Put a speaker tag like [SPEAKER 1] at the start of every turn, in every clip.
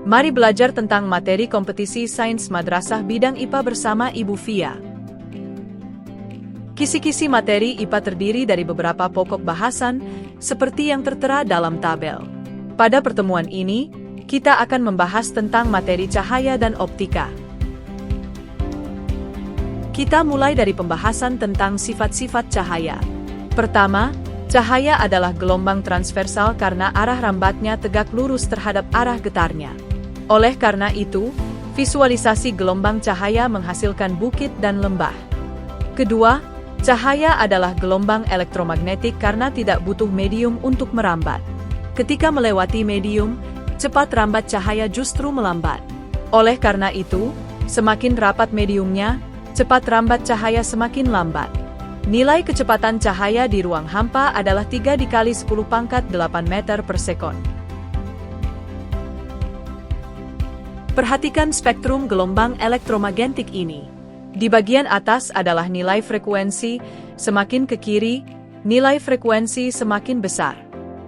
[SPEAKER 1] Mari belajar tentang materi kompetisi sains madrasah bidang IPA bersama Ibu Fia. Kisi-kisi materi IPA terdiri dari beberapa pokok bahasan, seperti yang tertera dalam tabel. Pada pertemuan ini, kita akan membahas tentang materi cahaya dan optika. Kita mulai dari pembahasan tentang sifat-sifat cahaya. Pertama, cahaya adalah gelombang transversal karena arah rambatnya tegak lurus terhadap arah getarnya. Oleh karena itu, visualisasi gelombang cahaya menghasilkan bukit dan lembah. Kedua, cahaya adalah gelombang elektromagnetik karena tidak butuh medium untuk merambat. Ketika melewati medium, cepat rambat cahaya justru melambat. Oleh karena itu, semakin rapat mediumnya, cepat rambat cahaya semakin lambat. Nilai kecepatan cahaya di ruang hampa adalah 3 dikali 10 pangkat 8 meter per sekon. Perhatikan spektrum gelombang elektromagnetik ini. Di bagian atas adalah nilai frekuensi, semakin ke kiri, nilai frekuensi semakin besar.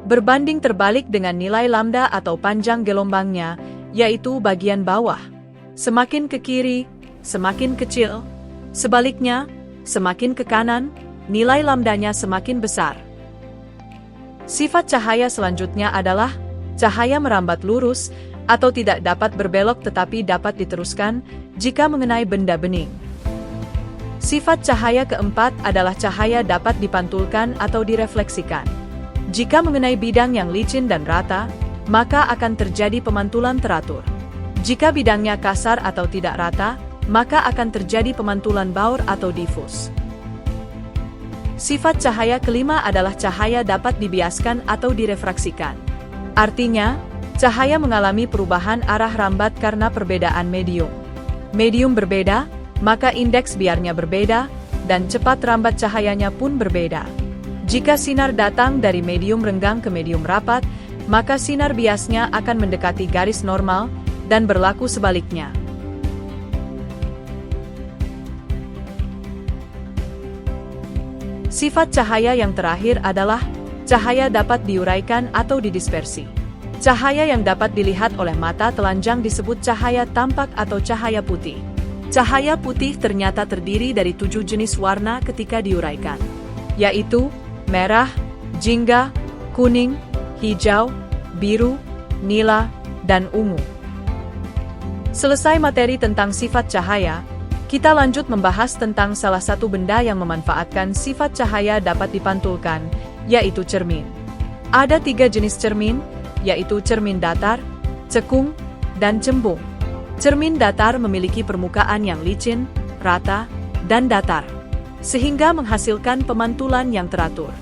[SPEAKER 1] Berbanding terbalik dengan nilai lambda atau panjang gelombangnya, yaitu bagian bawah. Semakin ke kiri, semakin kecil. Sebaliknya, semakin ke kanan, nilai lambdanya semakin besar. Sifat cahaya selanjutnya adalah cahaya merambat lurus, atau tidak dapat berbelok tetapi dapat diteruskan jika mengenai benda bening. Sifat cahaya keempat adalah cahaya dapat dipantulkan atau direfleksikan. Jika mengenai bidang yang licin dan rata, maka akan terjadi pemantulan teratur. Jika bidangnya kasar atau tidak rata, maka akan terjadi pemantulan baur atau difus. Sifat cahaya kelima adalah cahaya dapat dibiaskan atau direfraksikan. Artinya, cahaya mengalami perubahan arah rambat karena perbedaan medium. Medium berbeda, maka indeks biarnya berbeda, dan cepat rambat cahayanya pun berbeda. Jika sinar datang dari medium renggang ke medium rapat, maka sinar biasnya akan mendekati garis normal, dan berlaku sebaliknya. Sifat cahaya yang terakhir adalah cahaya dapat diuraikan atau didispersi. Cahaya yang dapat dilihat oleh mata telanjang disebut cahaya tampak atau cahaya putih. Cahaya putih ternyata terdiri dari 7 jenis warna ketika diuraikan, yaitu merah, jingga, kuning, hijau, biru, nila, dan ungu. Selesai materi tentang sifat cahaya, kita lanjut membahas tentang salah satu benda yang memanfaatkan sifat cahaya dapat dipantulkan, yaitu cermin. Ada 3 jenis cermin, yaitu cermin datar, cekung, dan cembung. Cermin datar memiliki permukaan yang licin, rata, dan datar, sehingga menghasilkan pemantulan yang teratur,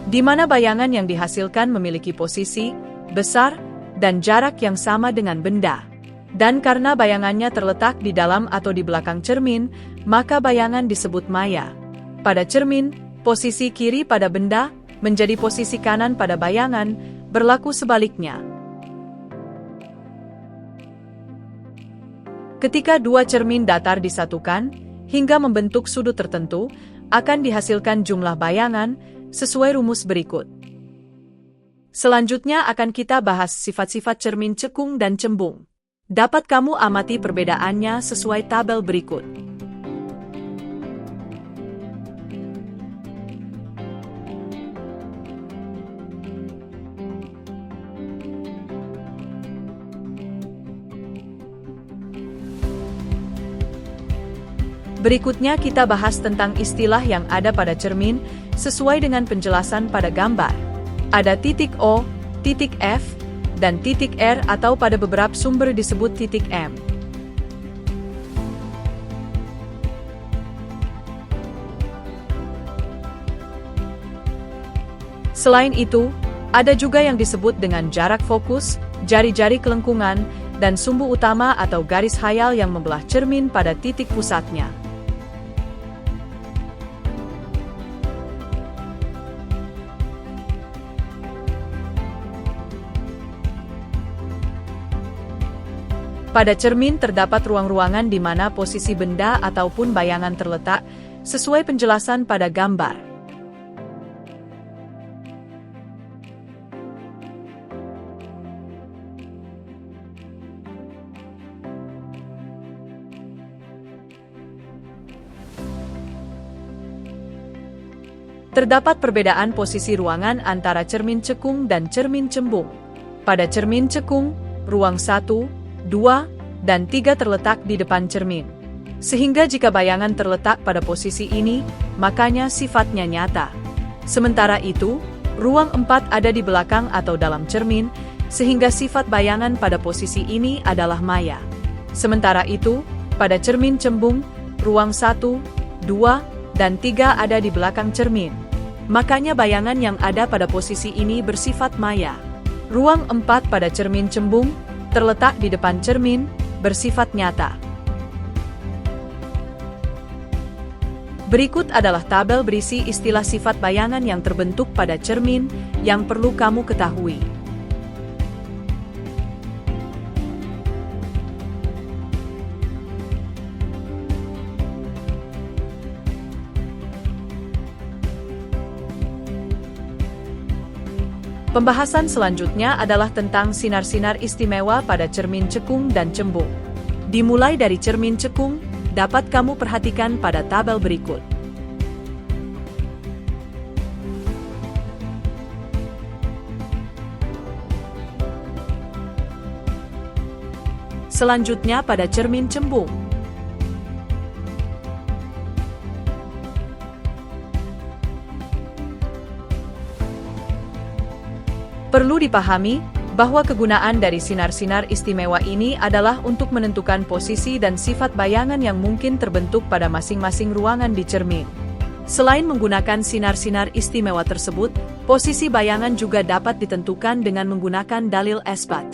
[SPEAKER 1] di mana bayangan yang dihasilkan memiliki posisi, besar, dan jarak yang sama dengan benda. Dan karena bayangannya terletak di dalam atau di belakang cermin, maka bayangan disebut maya. Pada cermin, posisi kiri pada benda menjadi posisi kanan pada bayangan, berlaku sebaliknya. Ketika 2 cermin datar disatukan, hingga membentuk sudut tertentu, akan dihasilkan jumlah bayangan, sesuai rumus berikut. Selanjutnya akan kita bahas sifat-sifat cermin cekung dan cembung. Dapat kamu amati perbedaannya sesuai tabel berikut. Berikutnya kita bahas tentang istilah yang ada pada cermin, sesuai dengan penjelasan pada gambar. Ada titik O, titik F, dan titik R atau pada beberapa sumber disebut titik M. Selain itu, ada juga yang disebut dengan jarak fokus, jari-jari kelengkungan, dan sumbu utama atau garis khayal yang membelah cermin pada titik pusatnya. Pada cermin terdapat ruang-ruangan di mana posisi benda ataupun bayangan terletak, sesuai penjelasan pada gambar. Terdapat perbedaan posisi ruangan antara cermin cekung dan cermin cembung. Pada cermin cekung, ruang 1, 2, dan 3 terletak di depan cermin. Sehingga jika bayangan terletak pada posisi ini, makanya sifatnya nyata. Sementara itu, ruang 4 ada di belakang atau dalam cermin, sehingga sifat bayangan pada posisi ini adalah maya. Sementara itu, pada cermin cembung, ruang 1, 2, dan 3 ada di belakang cermin. Makanya bayangan yang ada pada posisi ini bersifat maya. Ruang 4 pada cermin cembung, terletak di depan cermin, bersifat nyata. Berikut adalah tabel berisi istilah sifat bayangan yang terbentuk pada cermin yang perlu kamu ketahui. Pembahasan selanjutnya adalah tentang sinar-sinar istimewa pada cermin cekung dan cembung. Dimulai dari cermin cekung, dapat kamu perhatikan pada tabel berikut. Selanjutnya pada cermin cembung. Perlu dipahami bahwa kegunaan dari sinar-sinar istimewa ini adalah untuk menentukan posisi dan sifat bayangan yang mungkin terbentuk pada masing-masing ruangan di cermin. Selain menggunakan sinar-sinar istimewa tersebut, posisi bayangan juga dapat ditentukan dengan menggunakan dalil isbat.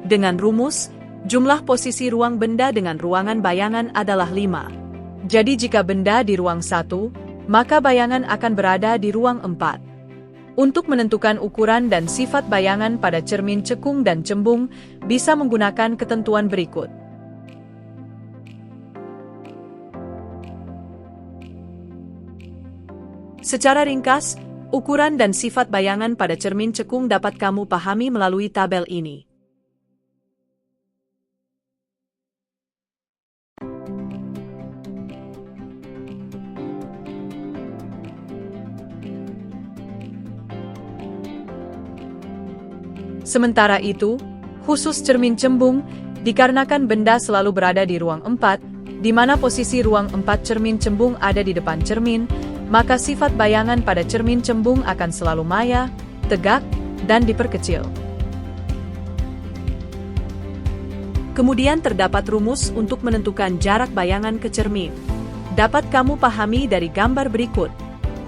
[SPEAKER 1] Dengan rumus, jumlah posisi ruang benda dengan ruangan bayangan adalah 5. Jadi jika benda di ruang 1, maka bayangan akan berada di ruang 4. Untuk menentukan ukuran dan sifat bayangan pada cermin cekung dan cembung, bisa menggunakan ketentuan berikut. Secara ringkas, ukuran dan sifat bayangan pada cermin cekung dapat kamu pahami melalui tabel ini. Sementara itu, khusus cermin cembung, dikarenakan benda selalu berada di ruang 4, di mana posisi ruang 4 cermin cembung ada di depan cermin, maka sifat bayangan pada cermin cembung akan selalu maya, tegak, dan diperkecil. Kemudian terdapat rumus untuk menentukan jarak bayangan ke cermin. Dapat kamu pahami dari gambar berikut.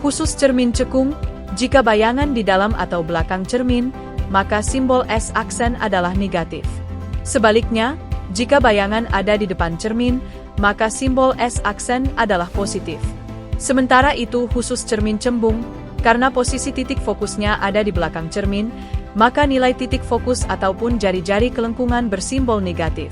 [SPEAKER 1] Khusus cermin cekung, jika bayangan di dalam atau belakang cermin, maka simbol S aksen adalah negatif. Sebaliknya, jika bayangan ada di depan cermin, maka simbol S aksen adalah positif. Sementara itu khusus cermin cembung, karena posisi titik fokusnya ada di belakang cermin, maka nilai titik fokus ataupun jari-jari kelengkungan bersimbol negatif.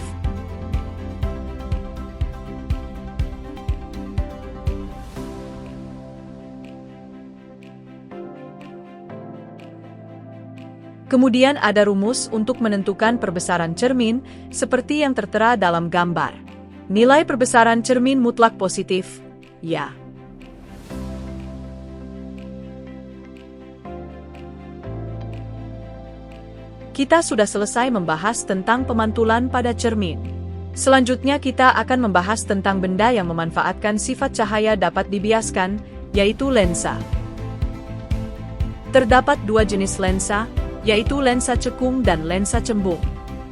[SPEAKER 1] Kemudian ada rumus untuk menentukan perbesaran cermin, seperti yang tertera dalam gambar. Nilai perbesaran cermin mutlak positif, ya. Kita sudah selesai membahas tentang pemantulan pada cermin. Selanjutnya kita akan membahas tentang benda yang memanfaatkan sifat cahaya dapat dibiaskan, yaitu lensa. Terdapat dua jenis lensa, yaitu lensa cekung dan lensa cembung.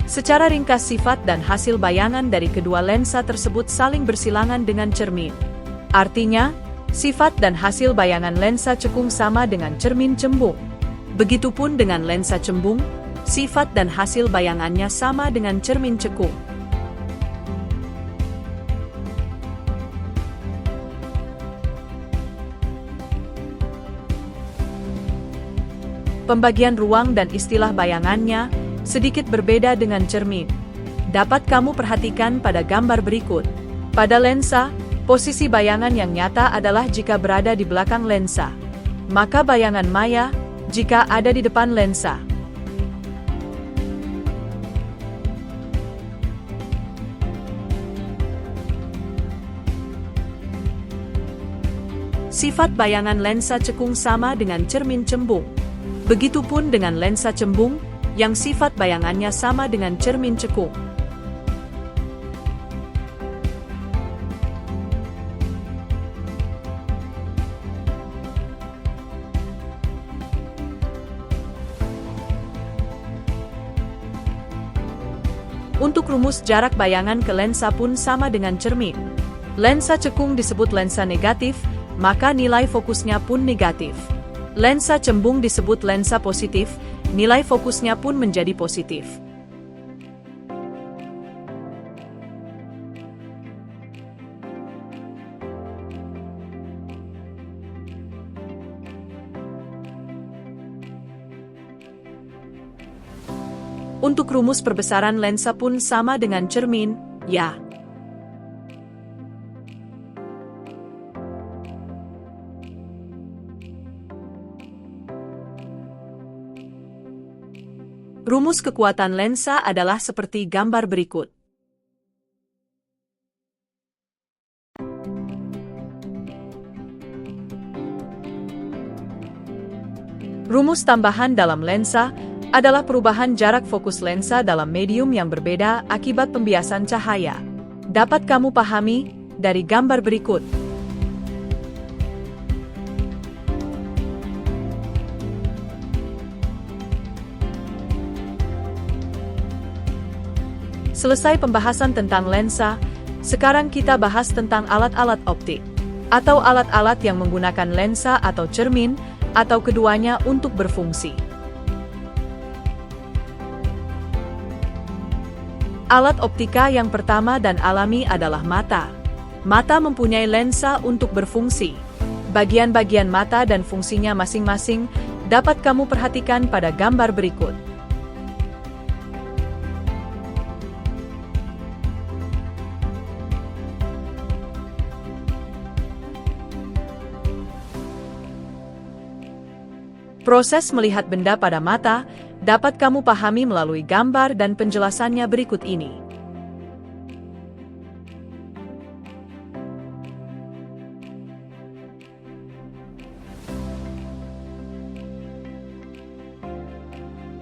[SPEAKER 1] Secara ringkas sifat dan hasil bayangan dari kedua lensa tersebut saling bersilangan dengan cermin. Artinya, sifat dan hasil bayangan lensa cekung sama dengan cermin cembung. Begitupun dengan lensa cembung, sifat dan hasil bayangannya sama dengan cermin cekung. Pembagian ruang dan istilah bayangannya sedikit berbeda dengan cermin. Dapat kamu perhatikan pada gambar berikut. Pada lensa, posisi bayangan yang nyata adalah jika berada di belakang lensa. Maka bayangan maya jika ada di depan lensa. Sifat bayangan lensa cekung sama dengan cermin cembung. Begitupun dengan lensa cembung, yang sifat bayangannya sama dengan cermin cekung. Untuk rumus jarak bayangan ke lensa pun sama dengan cermin. Lensa cekung disebut lensa negatif, maka nilai fokusnya pun negatif. Lensa cembung disebut lensa positif, nilai fokusnya pun menjadi positif. Untuk rumus perbesaran lensa pun sama dengan cermin, ya. Rumus kekuatan lensa adalah seperti gambar berikut. Rumus tambahan dalam lensa adalah perubahan jarak fokus lensa dalam medium yang berbeda akibat pembiasan cahaya. Dapat kamu pahami dari gambar berikut. Selesai pembahasan tentang lensa, sekarang kita bahas tentang alat-alat optik, atau alat-alat yang menggunakan lensa atau cermin, atau keduanya untuk berfungsi. Alat optika yang pertama dan alami adalah mata. Mata mempunyai lensa untuk berfungsi. Bagian-bagian mata dan fungsinya masing-masing dapat kamu perhatikan pada gambar berikut. Proses melihat benda pada mata dapat kamu pahami melalui gambar dan penjelasannya berikut ini.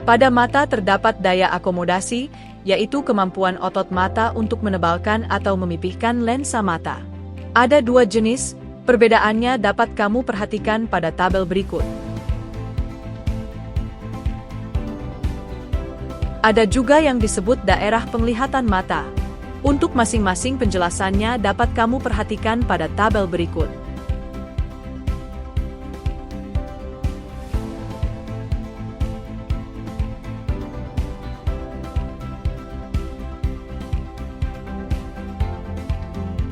[SPEAKER 1] Pada mata terdapat daya akomodasi, yaitu kemampuan otot mata untuk menebalkan atau memipihkan lensa mata. Ada dua jenis, perbedaannya dapat kamu perhatikan pada tabel berikut. Ada juga yang disebut daerah penglihatan mata. Untuk masing-masing penjelasannya dapat kamu perhatikan pada tabel berikut.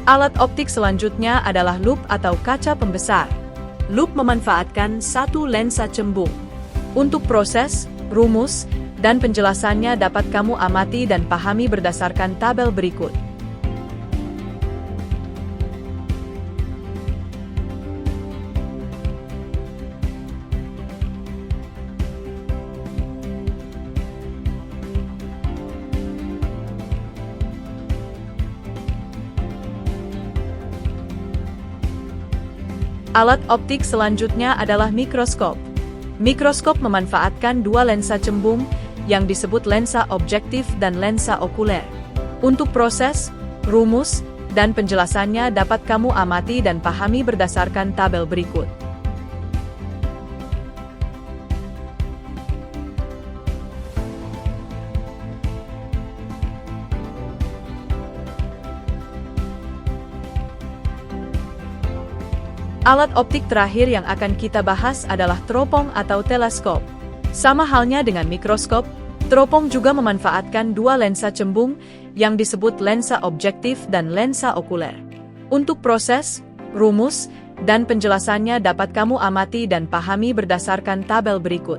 [SPEAKER 1] Alat optik selanjutnya adalah lup atau kaca pembesar. Lup memanfaatkan satu lensa cembung. Untuk proses, rumus, dan penjelasannya dapat kamu amati dan pahami berdasarkan tabel berikut. Alat optik selanjutnya adalah mikroskop. Mikroskop memanfaatkan dua lensa cembung yang disebut lensa objektif dan lensa okuler. Untuk proses, rumus, dan penjelasannya dapat kamu amati dan pahami berdasarkan tabel berikut. Alat optik terakhir yang akan kita bahas adalah teropong atau teleskop. Sama halnya dengan mikroskop, teropong juga memanfaatkan dua lensa cembung yang disebut lensa objektif dan lensa okuler. Untuk proses, rumus, dan penjelasannya dapat kamu amati dan pahami berdasarkan tabel berikut.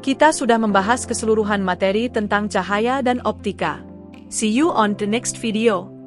[SPEAKER 1] Kita sudah membahas keseluruhan materi tentang cahaya dan optika. See you on the next video.